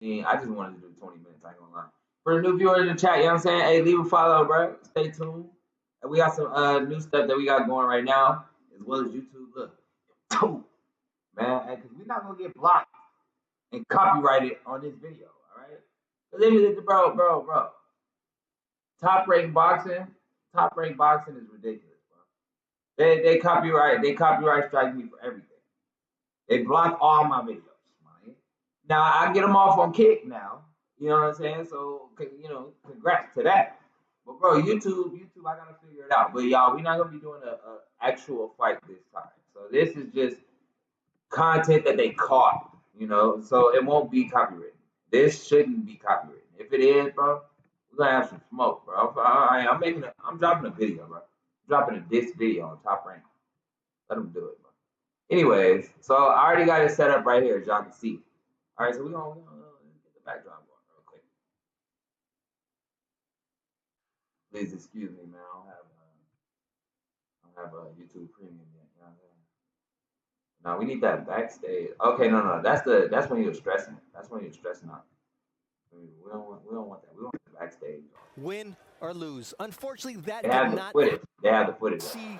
mean, I just wanted to do 20 minutes. I ain't gonna lie. For the new viewers in the chat, you know what I'm saying? Hey, leave a follow, bro. Stay tuned. And we got some new stuff that we got going right now, as well as YouTube. Look, man, because we're not gonna get blocked and copyrighted on this video. All right? Because bro. Top rank boxing is ridiculous, bro. They copyright strike me for everything. They block all my videos, man. Now I get them off on Kick now. You know what I'm saying? So congrats to that. But bro, YouTube, I gotta figure it out. But y'all, we're not gonna be doing a actual fight this time. So this is just content that they caught, so it won't be copywritten. This shouldn't be copywritten. If it is, bro, we're gonna have some smoke, bro. I'm dropping a video, bro. I'm dropping a diss video on Top Rank. Let them do it, bro. Anyways, so I already got it set up right here, as y'all can see. All right, so we're gonna get the backdrop going real quick. Please excuse me, man. I don't have a YouTube Premium yet. You know what I'm saying? No, we need that backstage. Okay, no. That's when you're stressing. That's when you're stressing out. We don't want that. We want the backstage. Win or lose. Unfortunately, that They have did the not footage. They have the footage. see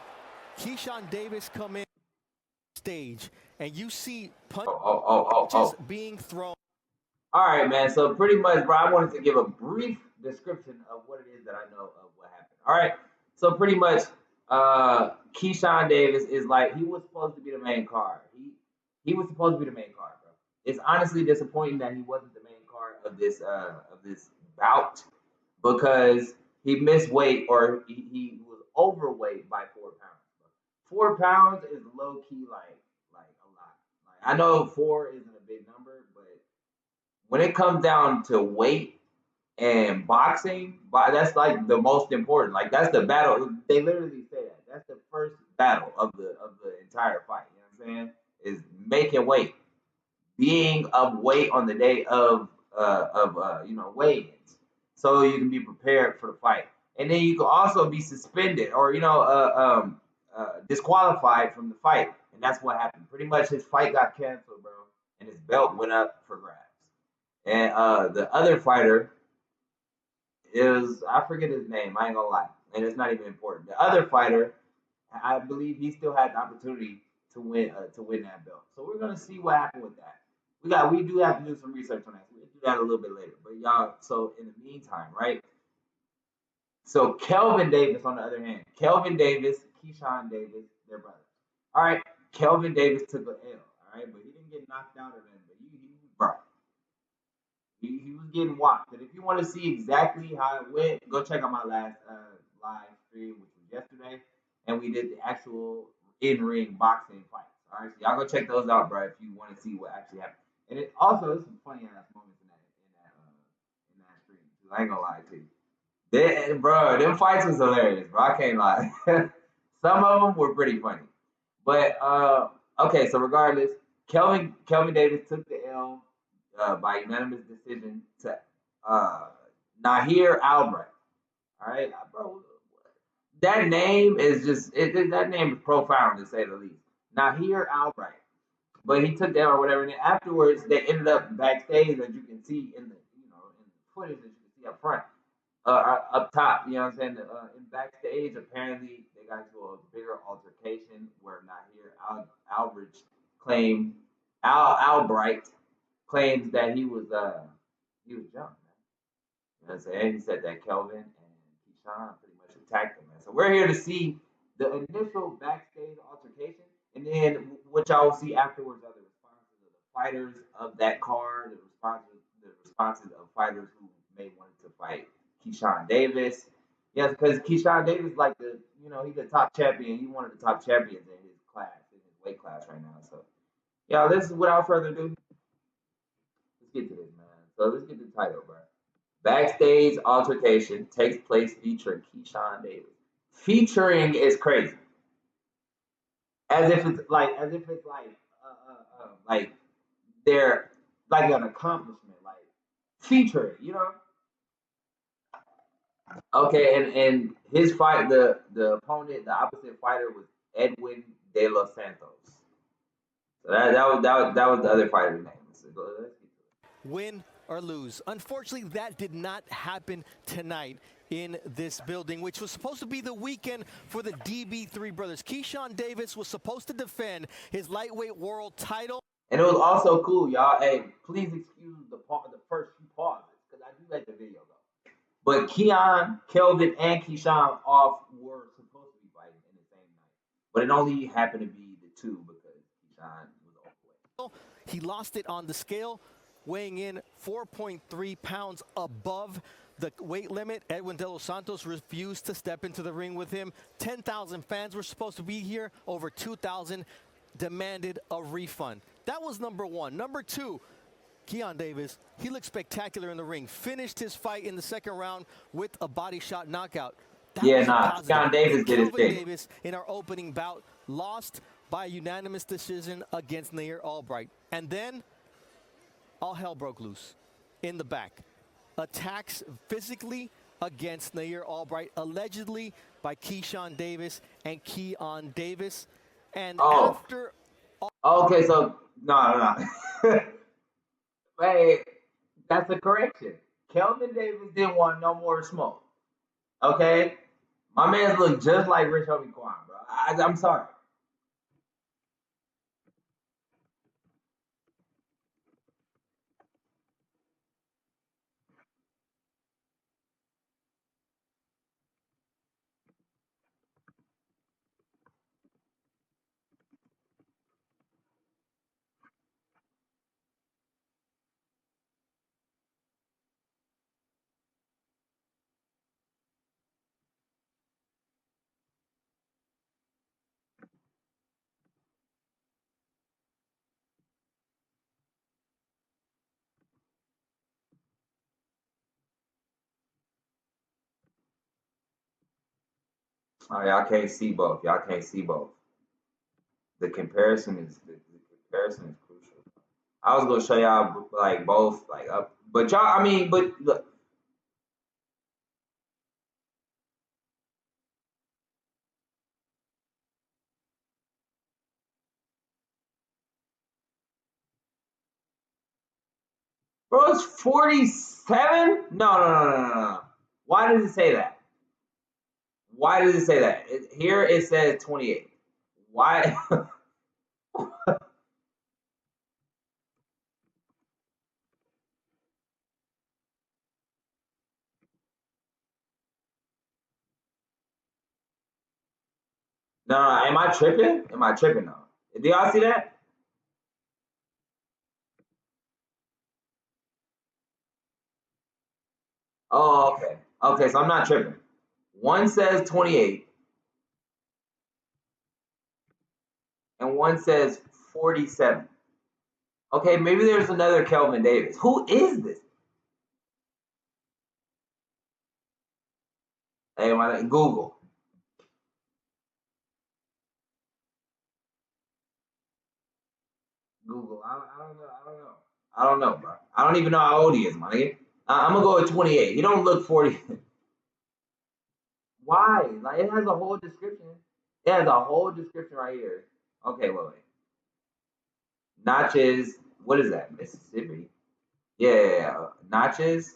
Keyshawn Davis come in stage, and you see punches being thrown. All right, man. So pretty much, bro, I wanted to give a brief description of what it is that I know of what happened. All right. So pretty much, Keyshawn Davis is like he was supposed to be the main card. He was supposed to be the main card, bro. It's honestly disappointing that he wasn't the main card of this bout because he missed weight or he was overweight by 4 pounds. Bro. 4 pounds is low key like a lot. Like I know 4 isn't a big number, but when it comes down to weight and boxing, that's like the most important. Like that's the battle. They literally say that. That's the first battle of the entire fight. You know what I'm saying? Is making weight, being of weight on the day of weigh-ins, so you can be prepared for the fight. And then you can also be suspended or disqualified from the fight. And that's what happened. Pretty much his fight got canceled, bro, and his belt went up for grabs. And the other fighter is I forget his name. I ain't gonna lie, and it's not even important. The other fighter, I believe he still had the opportunity to win that belt. So we're gonna see what happened with that. We do have to do some research on that. So we'll do that a little bit later. But y'all, so in the meantime, right? So Kelvin Davis, on the other hand, Kelvin Davis, Keyshawn Davis, they're brothers. All right, Kelvin Davis took an L. All right, but he didn't get knocked out or anything. But he was getting whopped. And if you want to see exactly how it went, go check out my last live stream, which was yesterday, and we did the actual in-ring boxing fights. All right, so y'all go check those out, bro, if you want to see what actually happened. And it also there's some funny ass moments in that stream. I ain't gonna lie to you. Bro, them fights was hilarious, bro. I can't lie. Some of them were pretty funny. But okay, so regardless, Kelvin Davis took the L by unanimous decision to Nahir Albright. All right, bro. That name is that name is profound to say the least. Nahir Albright. But he took that or whatever, and then afterwards they ended up backstage, as you can see in the footage that you can see up front, up top. You know what I'm saying? In backstage, apparently they got into a bigger altercation where Nahir claimed Albright claims that he was young, man. You know what I'm saying? He said that Kelvin and Keyshawn pretty much attacked him, man. So we're here to see the initial backstage altercation, and then what y'all will see afterwards are the responses of the fighters of that card, the responses of fighters who may want to fight Keyshawn Davis. Yes, because Keyshawn Davis, like he's the top champion. He's one of the top champions in his class, in his weight class right now. So, y'all, this is without further ado. Let's get to this, man. So let's get the title, bro. Backstage altercation takes place featuring Keyshawn Davis. Featuring is crazy. As if it's like they're like an accomplishment, like featuring, Okay, and his fight, the opponent, the opposite fighter was Edwin De Los Santos. So that was the other fighter's name. So let's get to it. Win or lose. Unfortunately, that did not happen tonight in this building, which was supposed to be the weekend for the DB3 brothers. Keyshawn Davis was supposed to defend his lightweight world title. And it was also cool, y'all. Hey, please excuse the first few pauses, because I do like the video, though. But Keon, Kelvin, and Keyshawn off were supposed to be fighting in the same night. But it only happened to be the two because Keyshawn was off weight. He lost it on the scale, weighing in 4.3 pounds above the weight limit. Edwin De Los Santos refused to step into the ring with him. 10,000 fans were supposed to be here. Over 2,000 demanded a refund. That was number one. Number two, Keon Davis, he looked spectacular in the ring. Finished his fight in the second round with a body shot knockout. Keon Davis did his thing. Davis, in our opening bout, lost by unanimous decision against Nahir Albright. And then all hell broke loose in the back. Attacks physically against Nahir Albright, allegedly by Keyshawn Davis and Keon Davis. And after... Okay, so, no. Wait, that's a correction. Kelvin Davis didn't want no more smoke. Okay? My man's look just like Rich Homie Quan, bro. I'm sorry. Oh, y'all can't see both. Y'all can't see both. The comparison is crucial. I was gonna show y'all like both like up, but y'all. I mean, but look. Bro, it's 47? No. Why does it say that? Why does it say that? Here it says 28. Why? No, am I tripping? Am I tripping though? Do y'all see that? Oh, okay. Okay, so I'm not tripping. One says 28 and one says 47. Okay, maybe there's another Kelvin Davis. Who is this? Hey, Google. Google. I don't know, bro. I don't even know how old he is, my nigga. I'm gonna go with 28. He don't look 40. Why? Like it has a whole description. It has a whole description right here. Okay, wait. Notches. What is that? Mississippi. Yeah. Notches.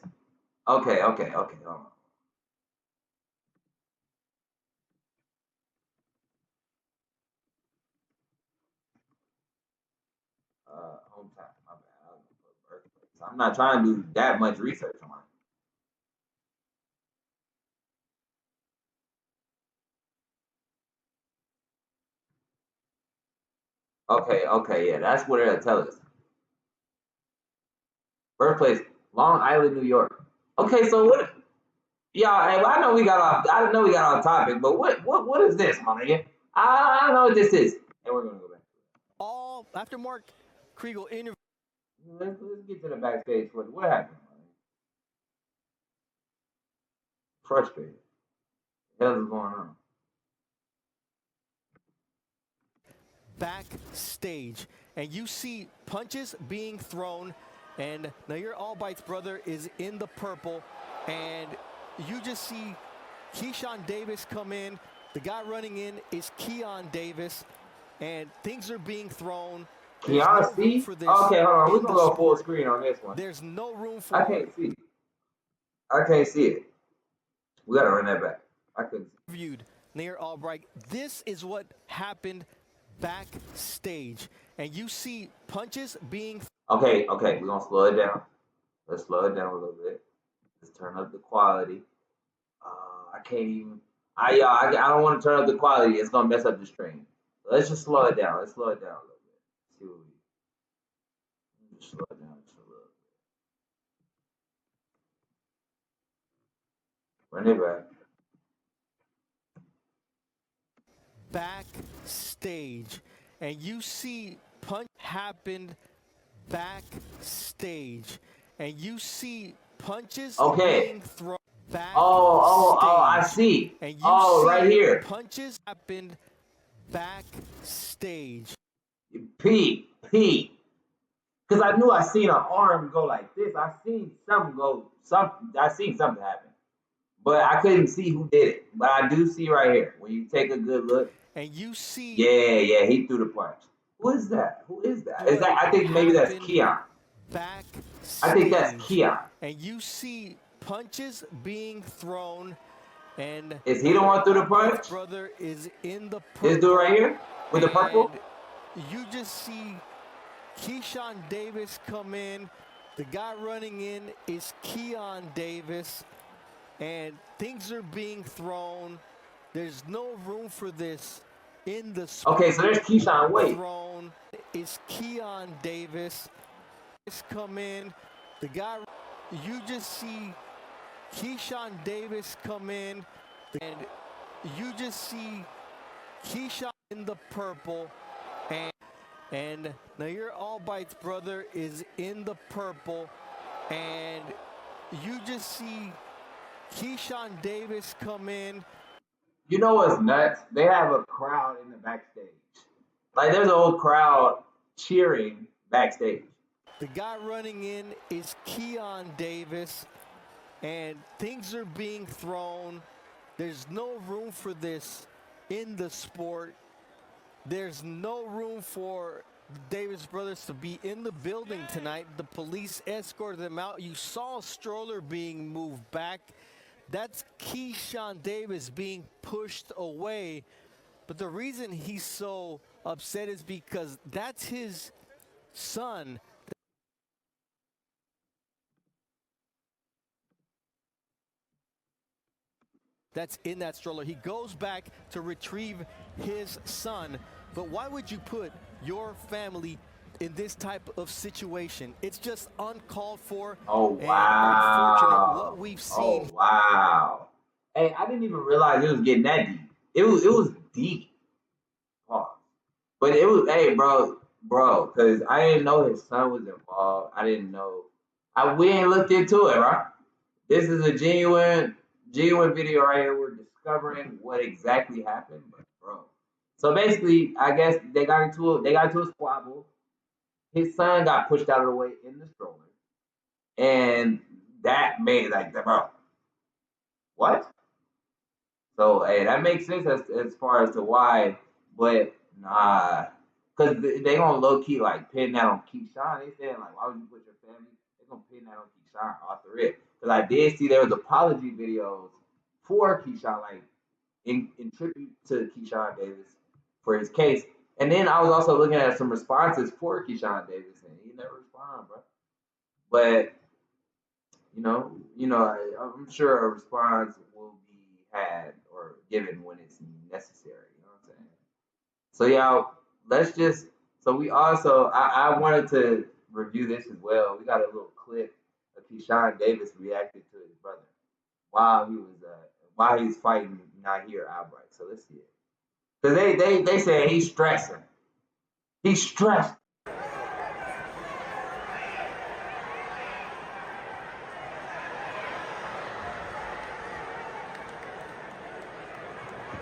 Okay. Hold on. Hometown. My bad. Birthplace. I'm not trying to do that much research on it. Okay, yeah, that's what it'll tell us. Birthplace, Long Island, New York. Okay, so what? Yeah, I know we got off. I know we got off topic, but what is this, my nigga? I don't know what this is. And we're gonna go back. All after Mark Kriegel interview. Let's get to the backstage. What happened? Frustrated. What the hell is going on? Backstage, and you see punches being thrown, and Nahir Albright's brother is in the purple, and you just see Keyshawn Davis come in. The guy running in is Keon Davis, and things are being thrown. Can y'all see? Okay, hold on. We're gonna go full screen on this one. There's no room for. I can't see. I can't see it. We gotta run that back. I couldn't see. Viewed Nahir Albright. This is what happened backstage, and you see punches being. Okay. We're gonna slow it down. Let's slow it down a little bit. Let's turn up the quality. I can't even. I don't want to turn up the quality. It's gonna mess up the stream. Let's just slow it down. Let's slow it down a little bit. See what we just slow it down just a little bit. Run it back. Backstage, and you see punch happened backstage, and you see punches being thrown back. Oh, I see. And you see right here. Punches happened backstage. Pete. Because I knew I seen an arm go like this. I seen something happen. But I couldn't see who did it. But I do see right here. When you take a good look. And you see. Yeah, he threw the punch. Who is that? Is that? I think maybe that's Keon. I think that's Keon. And you see punches being thrown. And is he the one threw the punch? Brother is in the purple. This dude right here with the purple. You just see Keyshawn Davis come in. The guy running in is Keon Davis, and things are being thrown. There's no room for this in the sport. Okay, so there's Keyshawn. Wait. Thrown is Keon Davis. Come in. The guy. You just see Keyshawn Davis come in, and you just see Keyshawn in the purple, and Nahir Albright's brother is in the purple, and you just see Keyshawn Davis come in. You know what's nuts? They have a crowd in the backstage. Like there's a whole crowd cheering backstage. The guy running in is Keon Davis. And things are being thrown. There's no room for this in the sport. There's no room for the Davis brothers to be in the building tonight. The police escorted them out. You saw a stroller being moved back. That's Keyshawn Davis being pushed away. But the reason he's so upset is because that's his son. That's in that stroller. He goes back to retrieve his son. But why would you put your family in this type of situation? It's just uncalled for. Oh, wow. And unfortunate what we've seen. Oh, wow. Hey, I didn't even realize it was getting that deep. It was deep. Pause. But it was, hey, bro, because I didn't know his son was involved. I didn't know. We ain't looked into it, right? This is a genuine video right here. We're discovering what exactly happened, but bro. So basically, I guess they got into a squabble. His son got pushed out of the way in the stroller, and that made bro. What? So hey, that makes sense as far as to why, but nah, because they gonna low key pin that on Keyshawn. They saying why would you put your family? They gonna pin that on Keyshawn off the rip. Because I did see there was apology videos for Keyshawn, in tribute to Keyshawn Davis for his case. And then I was also looking at some responses for Keyshawn Davis, and he never responded, bro. But I'm sure a response will be had or given when it's necessary. You know what I'm saying? So y'all, let's just. So we also, I wanted to review this as well. We got a little clip of Keyshawn Davis reacted to his brother while he was fighting Nahir Albright. So let's see it. Because they said he's stressing. He's stressed.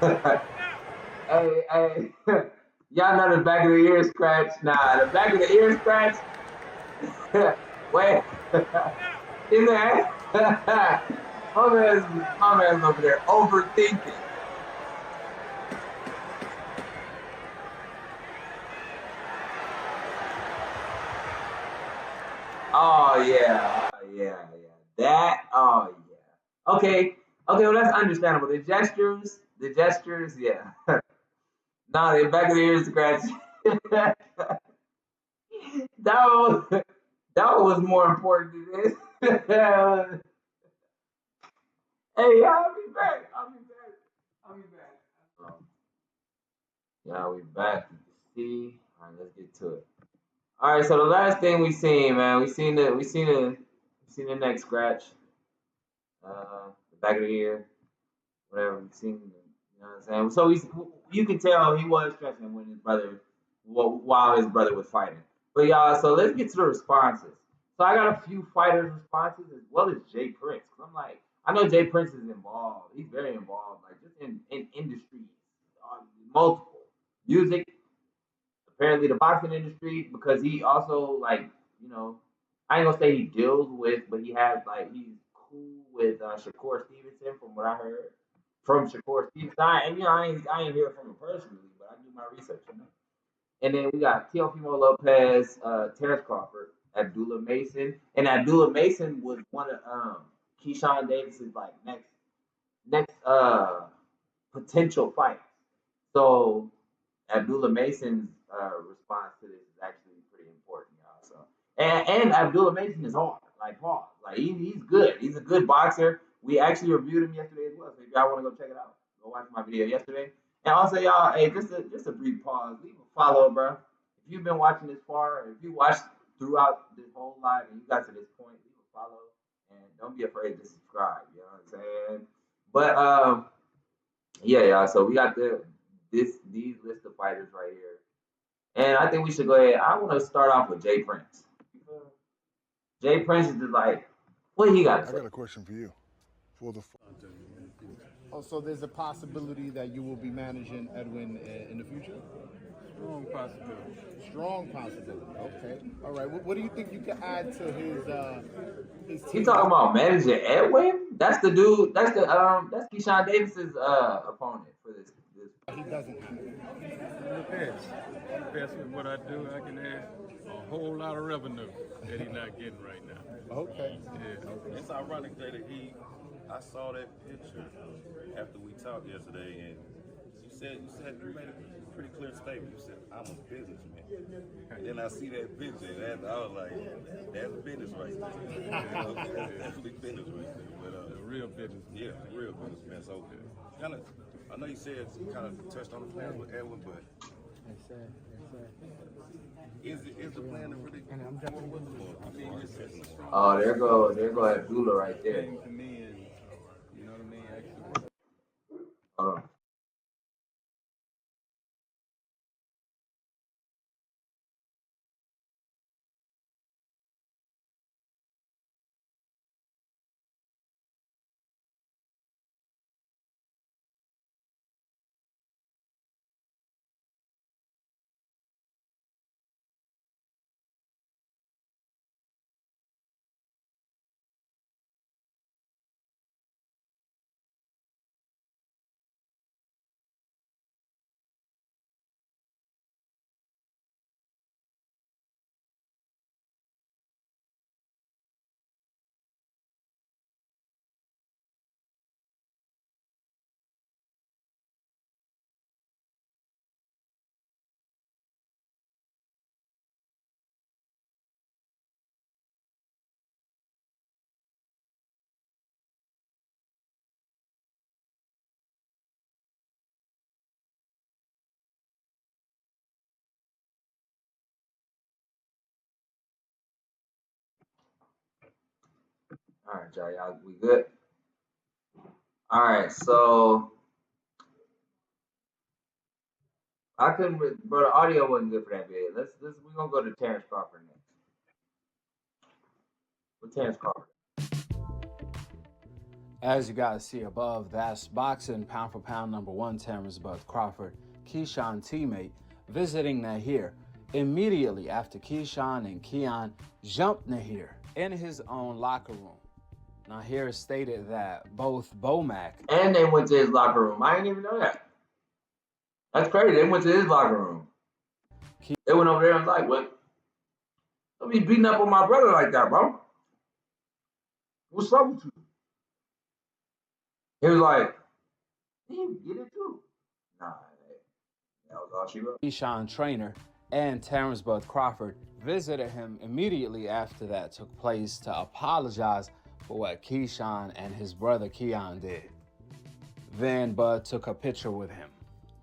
hey, y'all know the back of the ear scratch? Nah, the back of the ear scratch. Wait, is that? my man's over there overthinking. Oh yeah. Okay. Okay. Well, that's understandable. The gestures. Yeah. Nah, the back of the ears scratch. that was that was more important than this. Hey, I'll be back. I'll be back. I'll be back. Yeah, we back. You can see. All right, let's get to it. All right, so the last thing we seen, man, we seen the neck scratch, the back of the ear, whatever. We seen, you know what I'm saying. So you can tell he was stretching when his brother, while his brother was fighting. But y'all, so let's get to the responses. So I got a few fighters' responses as well as Jay Prince. Cause I'm like, I know Jay Prince is involved. He's very involved, like just in industries, multiple music, apparently the boxing industry, because he also like, you know, I ain't gonna say he deals with, but he has like he's cool with Shakur Stevenson from what I heard from Shakur Stevenson. And you know, I ain't hear from him personally, but I do my research, you know. And then we got Teofimo Lopez, Terrence Crawford, Abdullah Mason, and Abdullah Mason was one of Keyshawn Davis's like next potential fights. So Abdullah Mason's response to this is actually pretty important, y'all. So and Abdullah Mason is hard, like Paul, like he's good. He's a good boxer. We actually reviewed him yesterday as well. So if y'all want to go check it out, go watch my video yesterday. And also, y'all, hey, just a brief pause. Leave a follow, bro. If you've been watching this far, if you watched throughout this whole live and you got to this point, leave a follow and don't be afraid to subscribe. You know what I'm saying? But yeah, y'all. So we got these list of fighters right here. And I think we should go ahead. I want to start off with Jay Prince. Jay Prince is just like, what he got to say? I got a question for you. For the So there's a possibility that you will be managing Edwin in the future? Strong possibility. Strong possibility. Okay. All right. What do you think you can add to his He team? talking about managing Edwin? That's the dude. That's Keyshawn Davis's opponent for this. He doesn't have it. Depends on what I do. I can add a whole lot of revenue that he's not getting right now. Okay. Yeah. It's ironic that I saw that picture after we talked yesterday, and you made a pretty clear statement. You said, I'm a businessman. And then I see that picture, and I was like, that's business right there. That's definitely business right there. But, A real business. yeah, real businessman. So, kind of, I know you said kind of touched on the plans with Edwin, but is the plan to really forward with him? I mean, it's strong. Oh, there go Abdullah right there. To me, and you know what I mean. Actually, Hold on. All right, y'all, we good? All right, so I couldn't, bro. The audio wasn't good for that video. We're gonna go to Terrence Crawford next. With Terrence Crawford. As you guys see above, that's boxing pound for pound #1 Terrence Bud Crawford, Keyshawn teammate, visiting Nahir immediately after Keyshawn and Keon jumped Nahir in his own locker room. Nahir stated that both DoubleMk And they went to his locker room. I didn't even know that. That's crazy. They went to his locker room. They went over there and was like, what? Don't be beating up on my brother like that, bro. What's up with you? He was like, you get it too. Nah, that was all she wrote. Keyshawn trainer and Terrence Bud Crawford visited him immediately after that took place to apologize for what Keyshawn and his brother Keon did. Then Bud took a picture with him.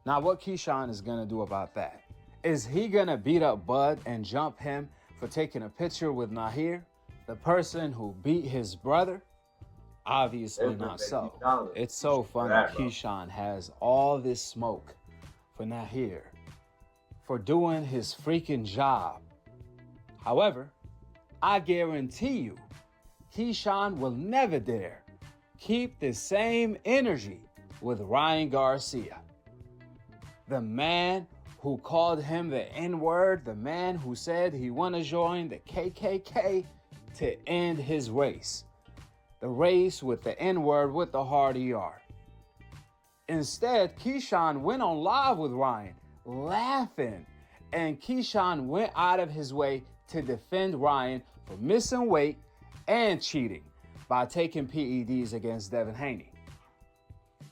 Now, what Keyshawn is going to do about that? Is he going to beat up Bud and jump him for taking a picture with Nahir, the person who beat his brother? Obviously not so. It's so funny Keyshawn has all this smoke for Nahir for doing his freaking job. However, I guarantee you, Keyshawn will never dare keep the same energy with Ryan Garcia. The man who called him the N-word, the man who said he want to join the KKK to end his race. The race with the N-word with the hard ER. Instead, Keyshawn went on live with Ryan, laughing, and Keyshawn went out of his way to defend Ryan for missing weight and cheating by taking PEDs against Devin Haney.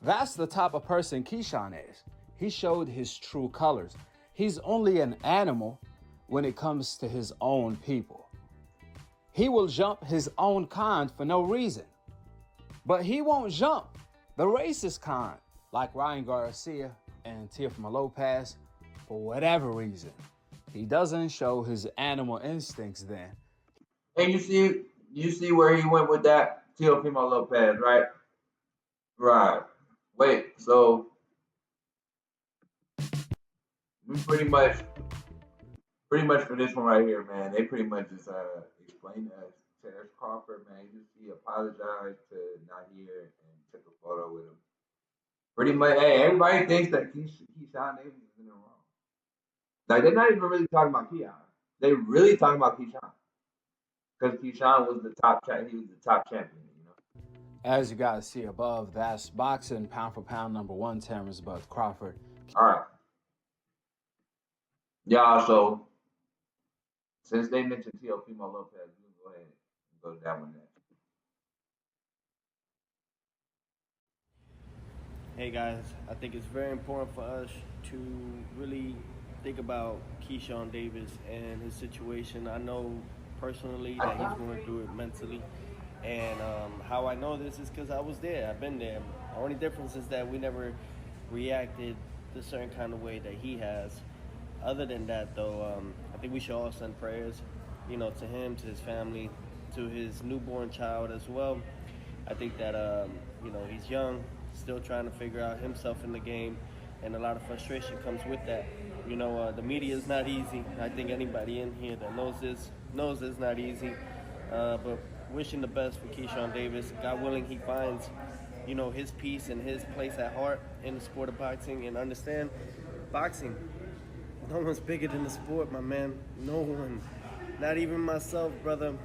That's the type of person Keyshawn is. He showed his true colors. He's only an animal when it comes to his own people. He will jump his own kind for no reason. But he won't jump the racist kind, like Ryan Garcia and Teofimo Lopez, for whatever reason. He doesn't show his animal instincts then. And you see where he went with that Teofimo Lopez, right? Right. Wait, so we pretty much for this one right here, man, they pretty much just explained to us Terrence Crawford, man, he apologized to Nahir and took a photo with him. Pretty much, hey, everybody thinks that Keyshawn Davis is in the wrong. Like, they're not even really talking about Keon. They're really talking about Keyshawn. Because Keyshawn was the top champion, he was the top champion, you know. As you guys see above, that's boxing pound for pound number 1, Terrence Bud Crawford. All right. Y'all, so since they mentioned Teofimo Lopez, we can go ahead and go to that one next. Hey guys, I think it's very important for us to really think about Keyshawn Davis and his situation. I know personally that he's going through it mentally. And how I know this is because I was there. I've been there. The only difference is that we never reacted the certain kind of way that he has. Other than that, though, I think we should all send prayers, to him, to his family, to his newborn child as well. I think that, he's young, still trying to figure out himself in the game, and a lot of frustration comes with that. The media is not easy. I think anybody in here that knows it's not easy. But wishing the best for Keyshawn Davis. God willing, he finds, his peace and his place at heart in the sport of boxing, and understand boxing. No one's bigger than the sport, my man. No one. Not even myself, brother.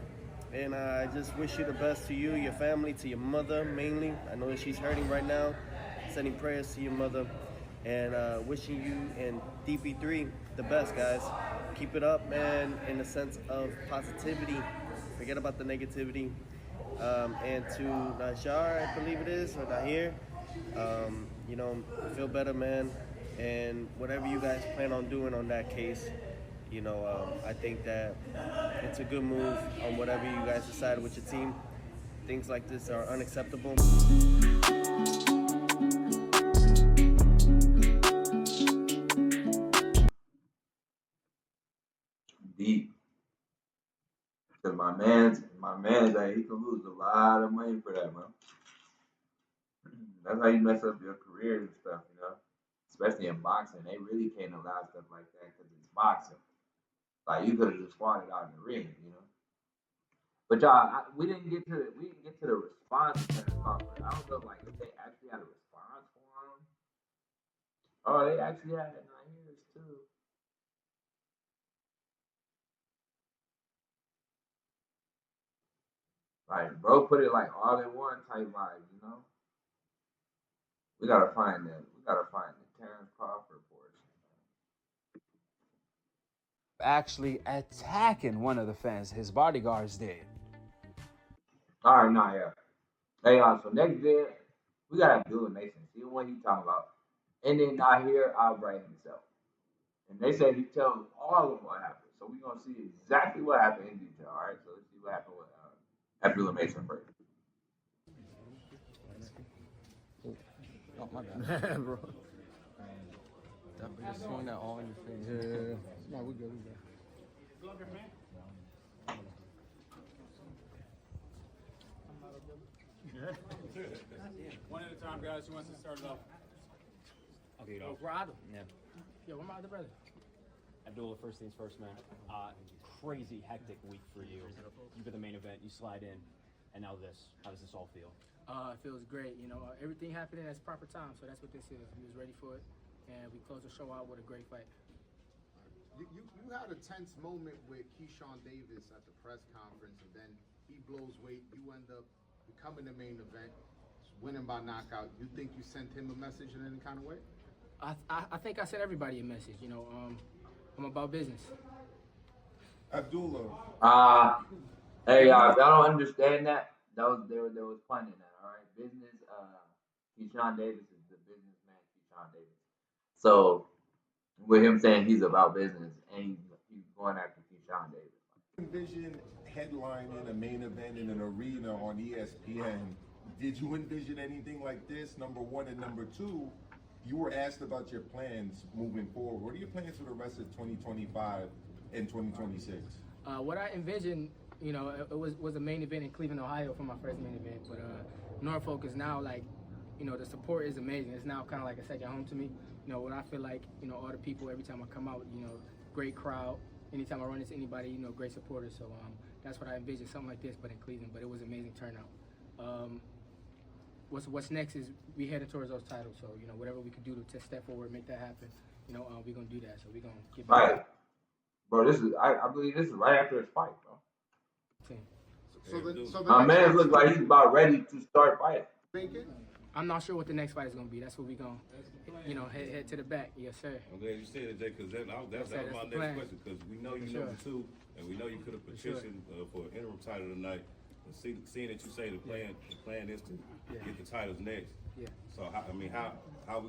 And I just wish you the best to you, your family, to your mother mainly. I know that she's hurting right now. Sending prayers to your mother. And wishing you and DB3 the best, guys. Keep it up, man, in the sense of positivity. Forget about the negativity. And to Nahir, I believe it is, or Nahir, feel better, man. And whatever you guys plan on doing on that case, I think that it's a good move on whatever you guys decide with your team. Things like this are unacceptable. Deep. Because my man's like, he can lose a lot of money for that, man. That's how you mess up your career and stuff, Especially in boxing, they really can't allow stuff like that because it's boxing. Like, you could have just fought it out in the ring, But y'all, we didn't get to the response to Terrence Crawford. I don't know, like, if they actually had a response for him. Oh, they actually had it Nahir's too. Like, bro, put it like all in one type vibe, We gotta find that. We gotta find the Terrence Crawford portion. Actually attacking one of the fans, his bodyguards did. All right, nah, yeah. Hey, so next vid, we got DoubleMk. See what he talking about. And then Nahir Albright himself. And they said he tells all of them what happened. So we're going to see exactly what happened in detail. All right, so let's see what happened with DoubleMk first. Oh, my bad. Bro. That just throwing that all in your face. Yeah. No, we good. One at a time, guys. Who wants to start it off? Okay, you know. We're Adam. Yeah. Yeah, where my other brother? Abdullah, first things first, man. Crazy hectic week for you. You get the main event, you slide in, and now this. How does this all feel? It feels great. You know, everything happened in its proper time, so that's what this is. We was ready for it, and we closed the show out with a great fight. You had a tense moment with Keyshawn Davis at the press conference, and then he blows weight. You end up becoming the main event, winning by knockout. You think you sent him a message in any kind of way? I think I sent everybody a message. You know, I'm about business. Abdullah. Hey, y'all don't understand that. There was fun in that. All right, business. Keyshawn Davis is the businessman, Keyshawn Davis. So with him saying he's about business and he's going after Keyshawn Davis. Envision headlining a main event in an arena on ESPN. Did you envision anything like this? Number one, and number two, you were asked about your plans moving forward. What are your plans for the rest of 2025 and 2026? What I envisioned, you know, it was a main event in Cleveland, Ohio for my first main event. But Norfolk is now like, you know, the support is amazing. It's now kind of like a second home to me. You know, what I feel like, you know, all the people, every time I come out, you know, great crowd. Anytime I run into anybody, you know, great supporters. So that's what I envisioned, something like this, but in Cleveland. But it was an amazing turnout. What's next is we headed towards those titles. So, you know, whatever we could do to step forward, make that happen, you know, we're going to do that. So we're going to get back. Right. Bro, I believe this is right after his fight, bro. My man looks like he's about ready to start fighting. I'm not sure what the next fight is going to be. That's what we're going to, you know, head to the back. Yes, sir. I'm glad you said it, Jay, because that was my next question. Because we know you number two, and we know you could have petitioned for an interim title tonight. Seeing that you say the plan is to get the titles next. Yeah. So how we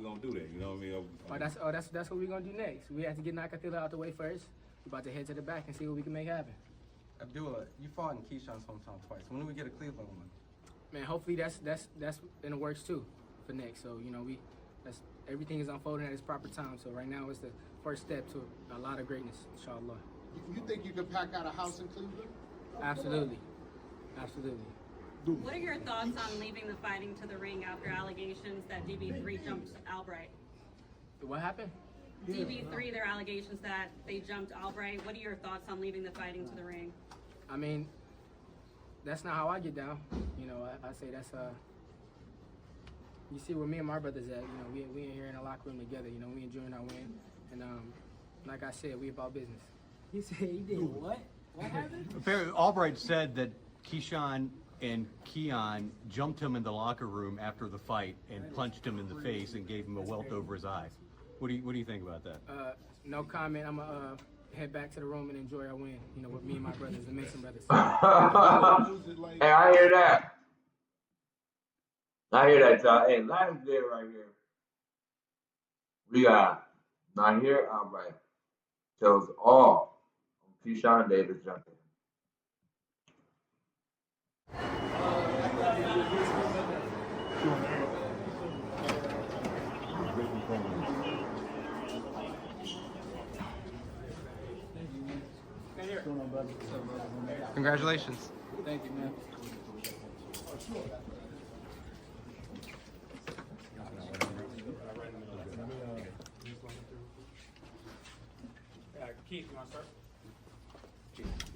gonna do that? You know what I mean? That's what we're gonna do next. We have to get Nakatila out the way first. We're about to head to the back and see what we can make happen. Abdullah, you fought in Keyshawn's hometown twice. When do we get a Cleveland one? Man, hopefully that's in the works too for next. So you know everything is unfolding at its proper time. So right now it's the first step to a lot of greatness, inshallah. You think you could pack out a house in Cleveland? Absolutely. Absolutely. What are your thoughts on leaving the fighting to the ring after allegations that DB3 jumped Albright? What happened? DB3, their allegations that they jumped Albright. What are your thoughts on leaving the fighting to the ring? I mean, that's not how I get down. You know, I say that's you see where me and my brothers at. You know, we in here in the locker room together. You know, we enjoying our win, and like I said, we about business. He said he did what? What happened? Albright said that Keyshawn and Keon jumped him in the locker room after the fight and punched him in the face and gave him a welt over his eye. What do you think about that? No comment. I'm gonna head back to the room and enjoy our win. You know, with me and my brothers, the Mason brothers. Hey, I hear that. Y'all. Hey, last day right here. We got Nahir Albright tells all Keyshawn Davis jumping. Congratulations. Thank you, man. Keith, you want to start?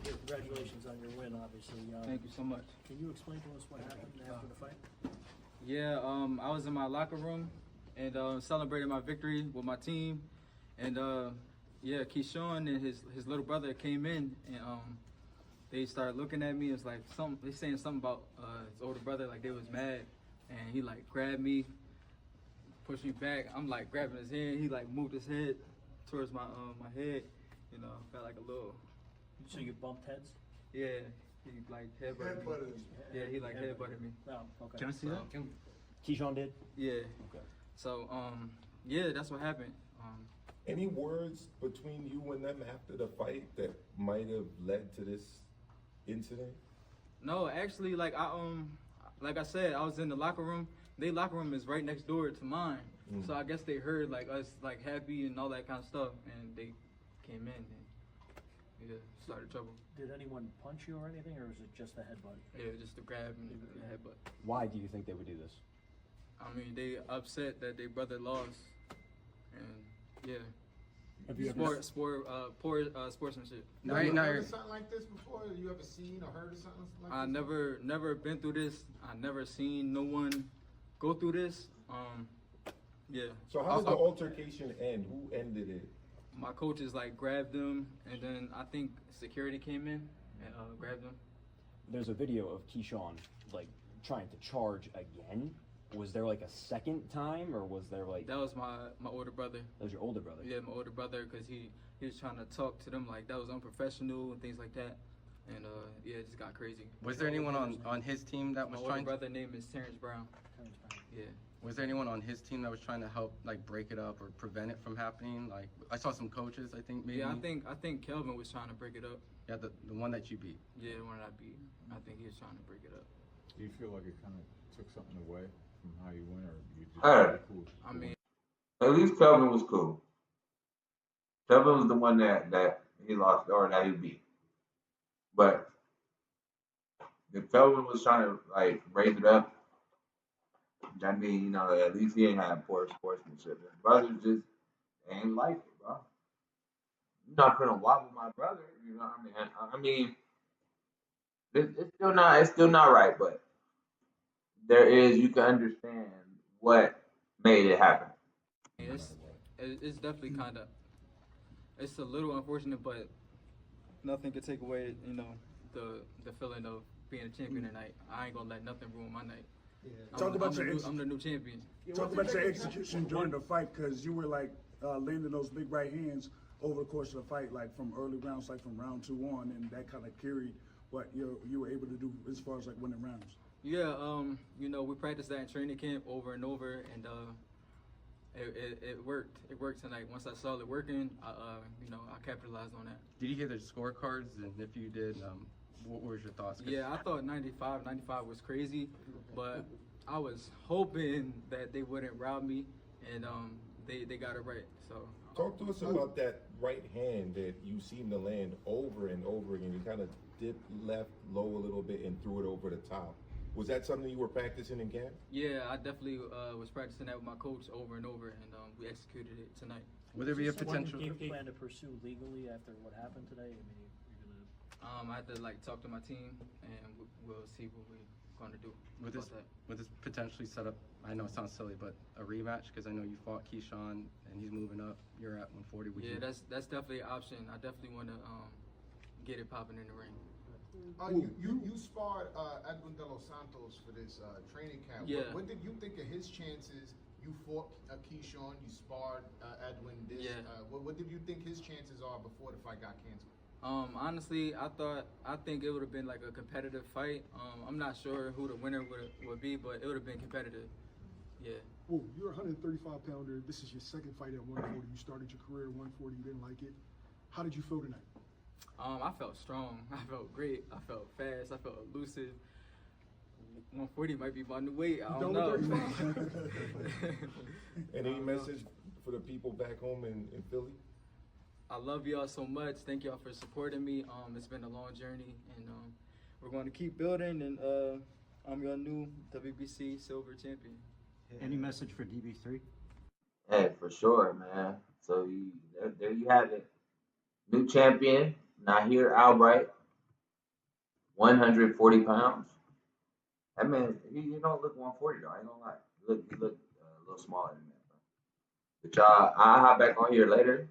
Congratulations on your win, obviously. Thank you so much. Can you explain to us what happened after the fight? Yeah, I was in my locker room and celebrating my victory with my team, and yeah, Keyshawn and his little brother came in and they started looking at me. It's like they saying something about his older brother, like they was mad, and he like grabbed me, pushed me back. I'm like grabbing his hand. He like moved his head towards my head, you know, felt like a little. So you bumped heads? Yeah, He like headbutted me. Yeah, he like headbutted me. Oh, okay. Can I see that? Keyshawn did? Yeah. Okay. So yeah, that's what happened. Any words between you and them after the fight that might have led to this incident? No, actually, like I said, I was in the locker room. Their locker room is right next door to mine. So I guess they heard like us like happy and all that kind of stuff, and they came in and started trouble. Did anyone punch you or anything, or was it just a headbutt? Yeah, just a grab and a headbutt. Why do you think they would do this? I mean, they upset that their brother lost, and yeah. Have you Poor sportsmanship. Have you heard of something like this before? You ever seen or heard of something like I this? never been through this. I never seen no one go through this. Yeah. So how did the altercation end? Who ended it? My coaches like grabbed them, and then I think security came in and grabbed them. There's a video of Keyshawn like trying to charge again. Was there like a second time, or was there like? That was my older brother. That was your older brother. Yeah, my older brother, because he was trying to talk to them like that was unprofessional and things like that, and yeah, it just got crazy. Was there anyone on his team that was my trying? older brother name is Terrence Brown. Yeah. Was there anyone on his team that was trying to help like break it up or prevent it from happening? Like I saw some coaches, I think maybe. Yeah, I think Kelvin was trying to break it up. Yeah, the one that you beat. Yeah, the one that I beat. I think he was trying to break it up. Do you feel like it kind of took something away from how you went, or you just Hey. cool? I mean, At least Kelvin was cool. Kelvin was the one that he lost or that he beat. But if Kelvin was trying to like raise it up, that mean, you know, at least he ain't had poor sportsmanship. His brothers just ain't like it, bro. You're not gonna wobble my brother, you know what I mean? I mean, it's still not right, but you can understand what made it happen. It's definitely kind of, it's a little unfortunate, but nothing could take away, you know, the feeling of being a champion tonight. I ain't gonna let nothing ruin my night. I'm the new champion. Talk about your execution during the fight, because you were like landing those big right hands over the course of the fight, like from early rounds, like from round 2 on, and that kind of carried what you were able to do as far as like winning rounds. Yeah, you know, we practiced that in training camp over and over, and it worked. It worked tonight. Once I saw it working, you know, I capitalized on that. Did you hear the scorecards? And if you did, what was your thoughts? Yeah, I thought 95 was crazy, but I was hoping that they wouldn't rob me, and they got it right. So Talk to us about that right hand that you seem to land over and over again. You kind of dipped left low a little bit and threw it over the top. Was that something you were practicing in camp? Yeah, I definitely was practicing that with my coach over and over, and we executed it tonight. Would there be a potential? Do you plan to pursue legally after what happened today? I mean, you're gonna. I have to like talk to my team, and we'll see what we're gonna do. Would this potentially set up? I know it sounds silly, but a rematch, because I know you fought Keyshawn and he's moving up. You're at 140. Yeah, that's definitely an option. I definitely want to get it popping in the ring. You sparred Edwin De Los Santos for this training camp. Yeah. What did you think of his chances? You fought Keyshawn, you sparred Edwin. What did you think his chances are before the fight got canceled? Honestly, I think it would have been like a competitive fight. I'm not sure who the winner would be, but it would have been competitive. Yeah. Oh, you're a 135-pounder. This is your second fight at 140. You started your career at 140. You didn't like it. How did you feel tonight? I felt strong. I felt great. I felt fast. I felt elusive. 140 might be my new weight. I don't know. Any message for the people back home in Philly? I love y'all so much. Thank y'all for supporting me. It's been a long journey, and we're going to keep building. And I'm your new WBC silver champion. Any message for DB3? Hey, for sure, man. So there you have it. New champion, Nahir Albright, 140 pounds. That man, he don't look 140 though. I ain't gonna lie. He look a little smaller than that, bro. But y'all, I'll hop back on here later.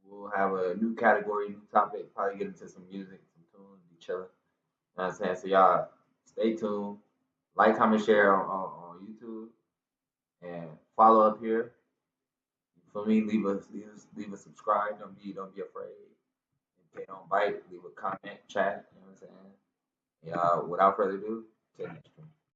We'll have a new category, new topic. Probably get into some music, some tunes, be chilling. You know what I'm saying? So y'all, stay tuned. Like, comment, share on YouTube, and follow up here. For me, leave a subscribe. Don't be afraid. If they don't bite, leave a comment, chat. You know what I'm saying? Without further ado, till next time.